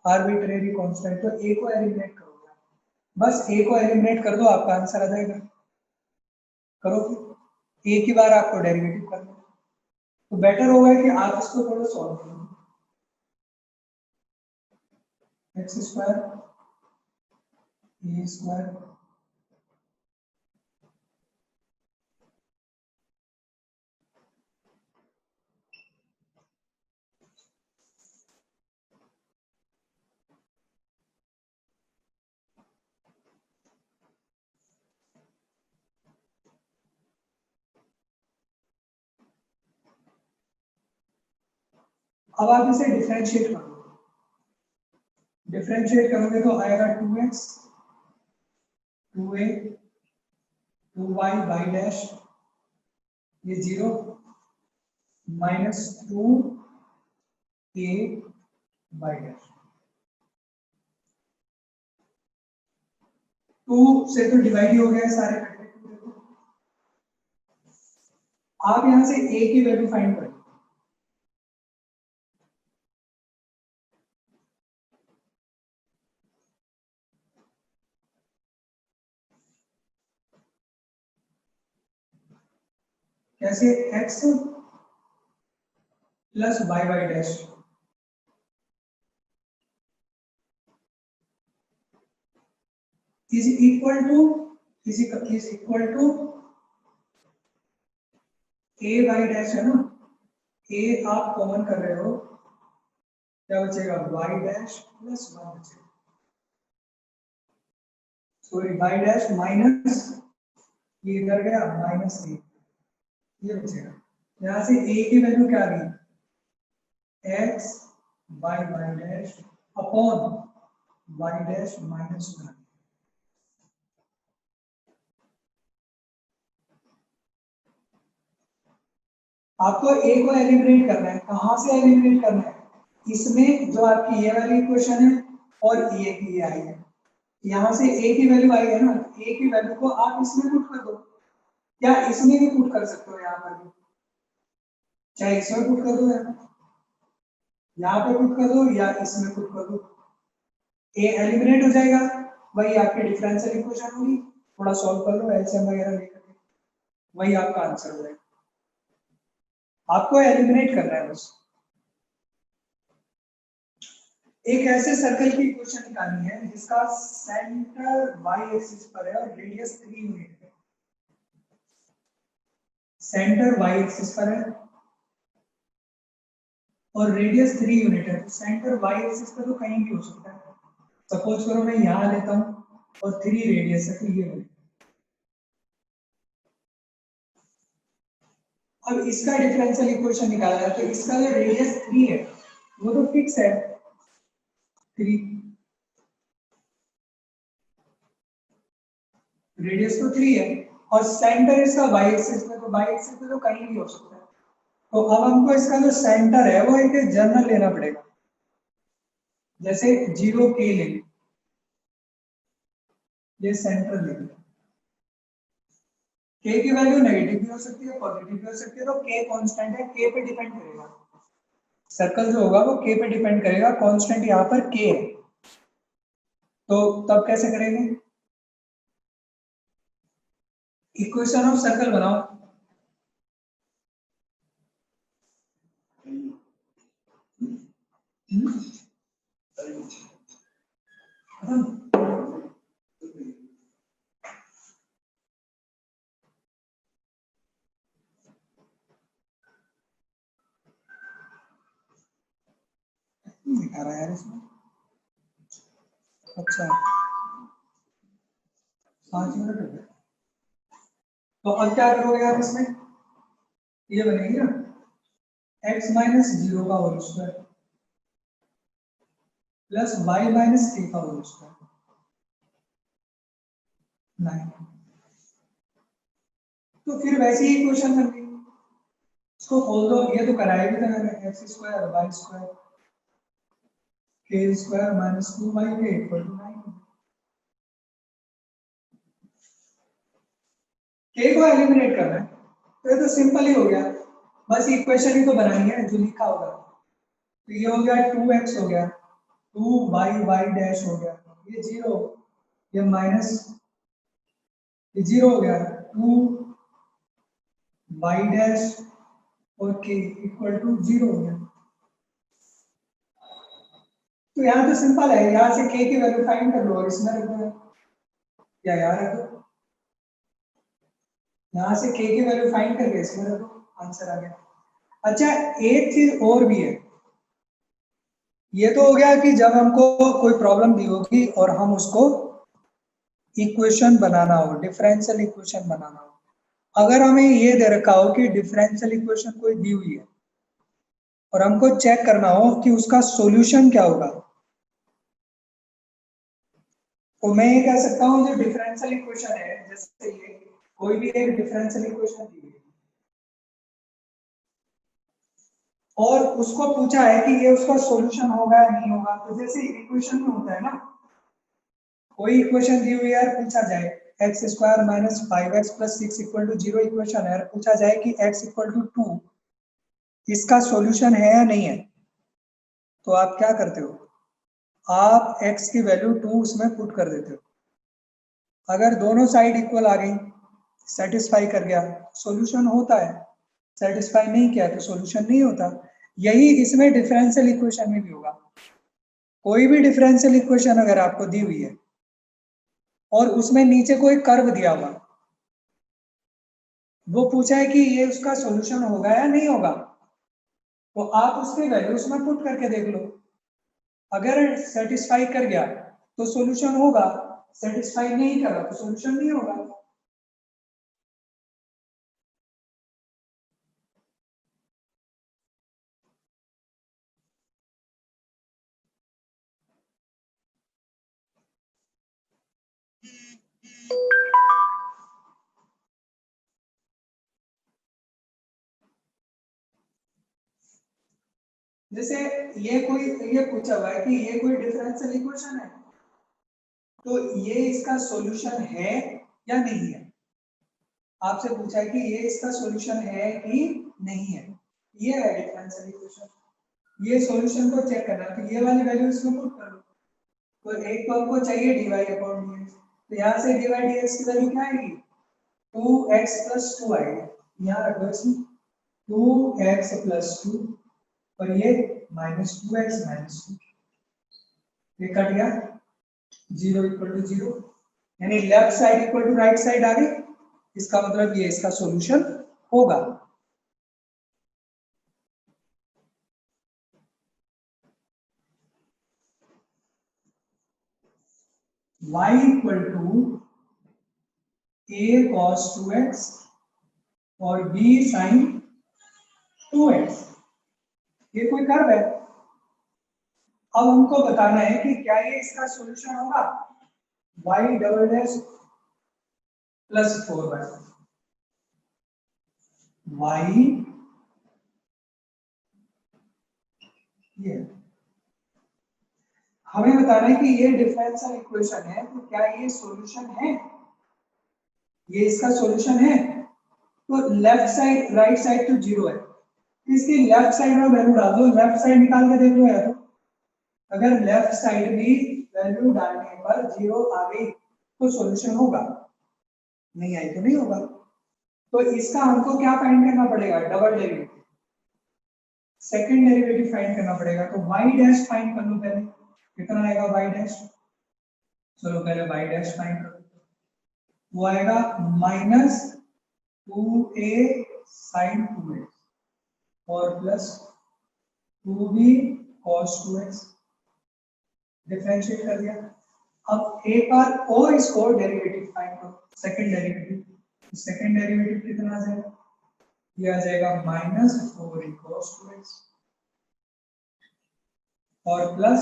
आर्बिट्रेरी कांस्टेंट, तो ए को एलिमिनेट करोगे, बस ए को एलिमिनेट कर दो, आपका आंसर आ जाएगा। करो फिर, ए की बार आपको डेरिवेटिव करना, तो बेटर होगा कि आप इसको थोड़ा सॉल्व करो, एक्स स्क्वायर ए स्क्वायर अब आप इसे डिफरेंशिएट कर दो, डिफरेंशिएट करोगे तो आएगा 2x 2a 2y y dash ये 0 माइनस 2a y डैश। 2 से तो डिवाइड ही हो गया सारे कटे। आप यहां से a की वैल्यू फाइंड करो। कैसे? x plus y y dash is equal to is equal to a y dash है ना, a आप कॉमन कर रहे हो, क्या बचेगा? y डैश प्लस 1 बचेगा, सॉरी y डैश माइनस ये इधर गया माइनस a, ये बचेगा। यहां से a की वैल्यू क्या आ गई? x y y dash upon y dash minus 1। आपको a को एलिमिनेट करना है। कहां से एलिमिनेट करना है? इसमें जो आपकी ये वाली इक्वेशन है और ये की ये आई है, यहां से a की वैल्यू आई है ना, a की वैल्यू को आप इसमें पुट कर दो, या इसमें भी पुट कर सकते हो, यहाँ पर भी चाहे इसमें पुट कर दो, यहाँ पे पुट कर दो या इसमें पुट कर दो, a एलिमिनेट हो जाएगा, वही आपकी डिफरेंशियल इक्वेशन होगी। थोड़ा सॉल्व कर लो एलसीएम वगैरह लेकर के, वही आपका आंसर हो जाएगा। आपको एलिमिनेट करना है बस। एक ऐसे सर्कल की इक्वेशन निकालनी है जिसका सेंटर y एक्सिस पर है और रेडियस 3 यूनिट है। सेंटर y एक्सिस पर है और रेडियस 3 यूनिट है, तो सेंटर y एक्सिस पर तो कहीं भी हो सकता है। सपोज करो मैं यहां लेता हूं और 3 रेडियस है, तो ये हो। अब इसका डिफरेंशियल इक्वेशन निकालना है, तो इसका जो रेडियस 3 है वो तो फिक्स है 3, रेडियस तो 3 है और सेंटर इसका y एक्सिस पे, तो y एक्सिस पे तो कहीं भी हो सकता है। तो अब हमको इसका जो सेंटर है वो एक जनरल लेना पड़ेगा, जैसे 0 k ले, ये सेंटर ले। k की वैल्यू नेगेटिव भी हो सकती है, पॉजिटिव भी हो सकती है, तो k कांस्टेंट है, k पे डिपेंड करेगा। सर्कल जो होगा वो k पे डिपेंड करेगा, कांस्टेंट यहाँ पर k है। तो तब कैसे करेंगे? इक्वेशन ऑफ सर्कल बनाओ। दिखा रहा है यार इसमें। अच्छा 5 मिनट हो गए, तो अब क्या करोगे आप इसमें? ये बनेगी ना x माइनस 0 का whole square plus y minus k का होल स्क्वायर 9। तो फिर वैसी ही इक्वेशन बन गई। इसको खोल दो, ये तो कराया भी था मैंने, x square y square k square minus 2y equal to 9। k को एलिमिनेट करना है, तो ये तो सिंपल ही हो गया, बस इक्वेशन ही तो बनानी है जो लिखा होगा। तो ये हो गया 2x हो गया, 2y y डैश हो गया, ये 0, ये माइनस, ये 0 हो गया, 2 y डैश और k इक्वल टू 0 हो गया। तो यहाँ तो सिंपल है, यहाँ से k की वैल्यू फाइंड कर लो और इसमें रख दो, या यार रख दो, यहाँ से k की वैल्यू फाइंड करके इसमें रख दो, आंसर आ गया। अच्छा एक चीज और भी है, ये तो हो गया कि जब हमको कोई प्रॉब्लम दी होगी और हम उसको इक्वेशन बनाना हो, डिफरेंशियल इक्वेशन बनाना हो। अगर हमें ये दे रखा हो कि डिफरेंशियल इक्वेशन कोई दी हुई है और हमको चेक करना हो कि उसका सॉल्यूशन क्या होगा, तो मैं ये कह सकता हूँ जो डिफरेंशियल इक्वेशन है, जैसे ये कोई भी एक डिफरेंशियल इक्वेशन दी है और उसको पूछा है कि ये उसका सॉल्यूशन होगा या नहीं होगा, तो जैसे इक्वेशन में होता है ना, कोई इक्वेशन दी हुई है और पूछा जाए x square minus 5x plus 6 equal to 0 equation है और पूछा जाए कि x इक्वल टू 2 इसका सॉल्यूशन है या नहीं है, तो आप क्या करते हो, आप x की वैल्यू 2 उसमें पुट कर देते हो। अगर दोनों साइड इक्वल आ गई, सेटिस्फाई कर गया, सॉल्यूशन होता है। सेटिस्फाई नहीं किया तो सॉल्यूशन नहीं होता। यही इसमें डिफरेंशियल इक्वेशन में भी होगा। कोई भी डिफरेंशियल इक्वेशन अगर आपको दी हुई है और उसमें नीचे कोई कर्व दिया हुआ, वो पूछा है कि ये उसका सॉल्यूशन होगा या नहीं होगा, तो आप उसके वैल्यू उसमें पुट करके देख लो। अगर सेटिस्फाई कर गया तो सॉल्यूशन होगा, सेटिस्फाई नहीं करा तो सॉल्यूशन नहीं होगा। जैसे ये पूछा हुआ है कि ये कोई डिफरेंशियल इक्वेशन है, तो ये इसका सॉल्यूशन है या नहीं है। आपसे पूछा है कि ये इसका सॉल्यूशन है कि नहीं है, ये है डिफरेंशियल इक्वेशन। ये सॉल्यूशन को चेक करना, तो ये वाली वैल्यू इसमें पुट कर लो। तो एक तो हमको चाहिए dy अपॉन dx, तो यहाँ से dy dx की वैल्यू क्या आएगी, 2x प्लस 2 आएगी। यहाँ रखो इसमें 2x प्लस 2 और ये माइनस 2x माइनस 2, ये कट गया, 0 इक्वल टू 0, यानी left side equal to right side आ गई। इसका मतलब ये इसका सॉल्यूशन होगा। y equal to a cos 2x और b sin 2x, ये कोई कर्व है। अब हमको बताना है कि क्या ये इसका सॉल्यूशन होगा, y double dash plus 4y, ये हमें बताना है कि ये डिफरेंशियल इक्वेशन है, तो क्या ये सॉल्यूशन है, ये इसका सॉल्यूशन है। तो लेफ्ट साइड राइट साइड तो 0 है, इसकी लेफ्ट साइड में वैल्यू डाल दो, लेफ्ट साइड निकाल के देख लो यार। अगर लेफ्ट साइड भी वैल्यू डालने पर 0 आ गई तो सॉल्यूशन होगा, नहीं आई तो नहीं होगा। तो इसका हमको क्या फाइंड करना पड़ेगा, double derivative, second derivative find करना पड़ेगा। तो y डैश फाइंड कर लो पहले, कितना आएगा y डैश, चलो पहले y डैश फाइंड करो। वो आएगा माइनस 2a sin 2x और plus 2b cos 2x, differentiate कर दिया। अब एक बार और इसको डेरिवेटिव फाइंड करो, सेकंड डेरिवेटिव, सेकंड डेरिवेटिव कितना आ जाएगा, ये आ जाएगा माइनस 4 cos 2x और प्लस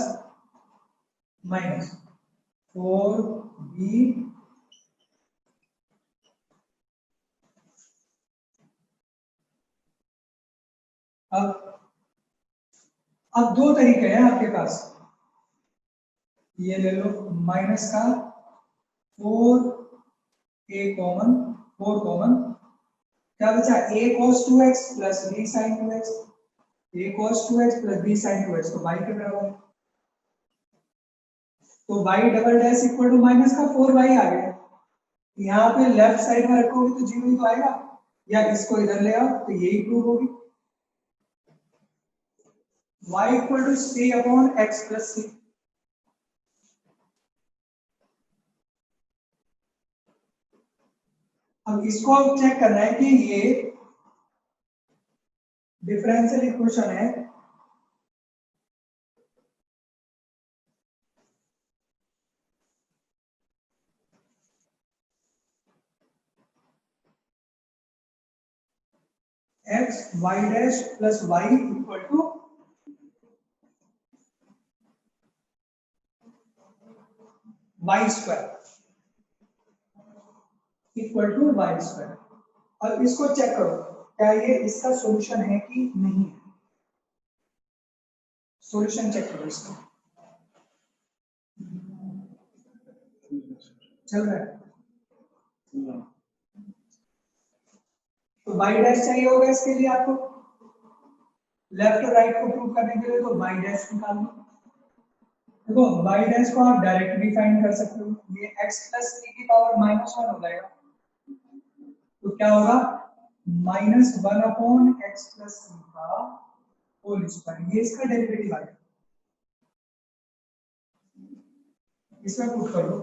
माइनस 4b, अब दो तरीके हैं आपके पास, ये ले लो माइनस का 4a कॉमन, 4 कॉमन, क्या बचा a cos 2x plus b sin 2x, a cos 2x plus b sin 2x, तो y के बराबर है। तो y double dash equal to minus का 4y आ गया। यहाँ पे लेफ्ट साइड में रखोगे तो 0 ही तो आएगा, या इसको इधर ले आओ तो यही प्रूव होगी। y equal to c upon x plus c, अब इसको चेक करना है कि ये डिफरेंशियल इक्वेशन है, x y dash plus y equal to y square equal to y square. अब इसको चेक करो क्या ये इसका सॉल्यूशन है कि नहीं है। सॉल्यूशन चेक करो इसका, चल रहा है। तो बाई डैश चाहिए होगा इसके लिए आपको, लेफ्ट और राइट को प्रूव करने के लिए, तो बाई डैश निकाल लो। देखो बाई डैश को आप डायरेक्टली फाइंड कर सकते हो, ये x प्लस e की पावर -1 हो जाएगा, तो क्या होगा -1 अपॉन x प्लस e का होल स्क्वायर, ये इसका डेरिवेटिव आएगा, इसमें पुट कर दो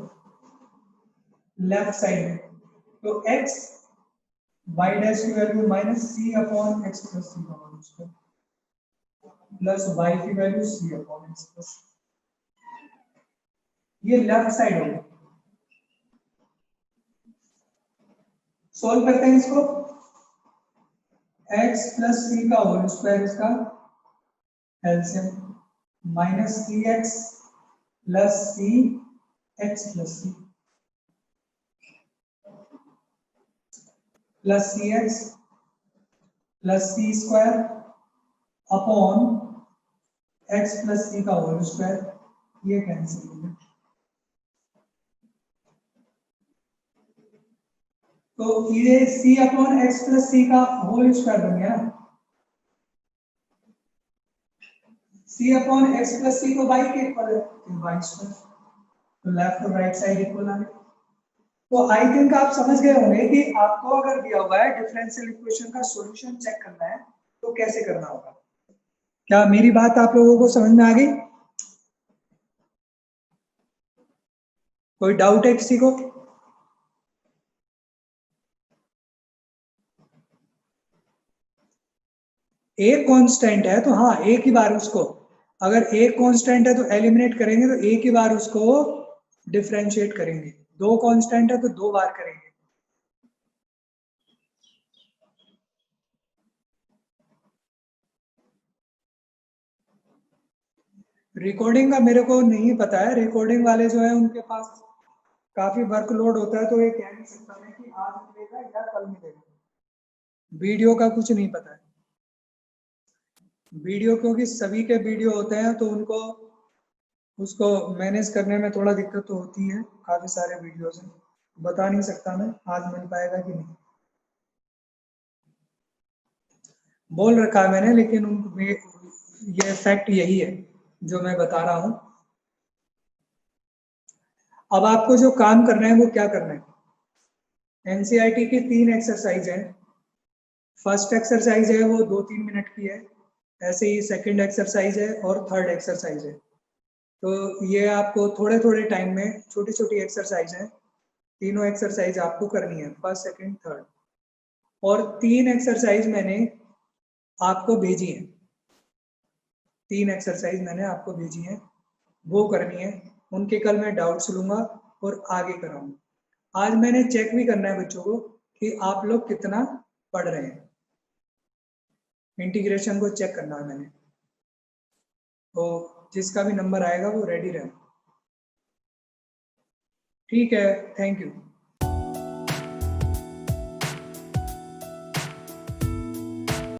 लेफ्ट साइड में, तो x बाई डैश की value -c upon x plus e का होल स्क्वायर प्लस y की value c upon x plus, ये लेफ्ट साइड होगा। सॉल्व करते हैं इसको, x प्लस c का होल स्क्वायर इसका LCM -cx plus c x plus c plus cx plus c square upon x plus c का whole square, ये cancel हो गया। तो ये c upon x plus c का होल स्क्वायर बन गया ना, c upon x plus c तो y के इक्वल है, तो y स्क्वायर, तो लेफ्ट और राइट साइड इक्वल आ गए। तो आई थिंक आप समझ गए होंगे कि आपको अगर दिया हुआ है डिफरेंशियल इक्वेशन का सॉल्यूशन चेक करना है तो कैसे करना होगा। क्या मेरी बात आप लोगों को समझ में आ गई? कोई डाउट है किसी को? एक कांस्टेंट है तो हाँ एक ही बार उसको, अगर एक कांस्टेंट है तो एलिमिनेट करेंगे तो एक ही बार उसको डिफरेंशिएट करेंगे, दो कांस्टेंट है तो दो बार करेंगे। रिकॉर्डिंग का मेरे को नहीं पता है, रिकॉर्डिंग वाले जो है उनके पास काफी वर्कलोड होता है, तो ये कह नहीं सकता मैं कि आज मिलेगा या कल मिलेगा। वीडियो का कुछ नहीं पता है, वीडियो क्योंकि सभी के वीडियो होते हैं तो उनको उसको मैनेज करने में थोड़ा दिक्कत तो होती है, काफी सारे वीडियोस हैं, बता नहीं सकता मैं आज मिल पाएगा कि नहीं। बोल रखा है मैंने, लेकिन ये फैक्ट यही है जो मैं बता रहा हूं। अब आपको जो काम करना है वो क्या करना है, एनसीईआरटी की 3 एक्सरसाइज है। फर्स्ट एक्सरसाइज है वो 2-3 मिनट की है, ऐसे ही सेकंड एक्सरसाइज है और थर्ड एक्सरसाइज है। तो ये आपको थोड़े थोड़े टाइम में छोटी छोटी एक्सरसाइज है, तीनों एक्सरसाइज आपको करनी है, फर्स्ट सेकंड थर्ड, और 3 एक्सरसाइज मैंने आपको भेजी है, 3 एक्सरसाइज मैंने आपको भेजी है, वो करनी है। उनके कल मैं डाउट्स लूंगा और आगे कराऊंगा। आज मैंने चेक भी करना है बच्चों को कि आप लोग कितना पढ़ रहे हैं, इंटीग्रेशन को चेक करना है मैंने, तो जिसका भी नंबर आएगा वो रेडी रहे। ठीक है, थैंक यू।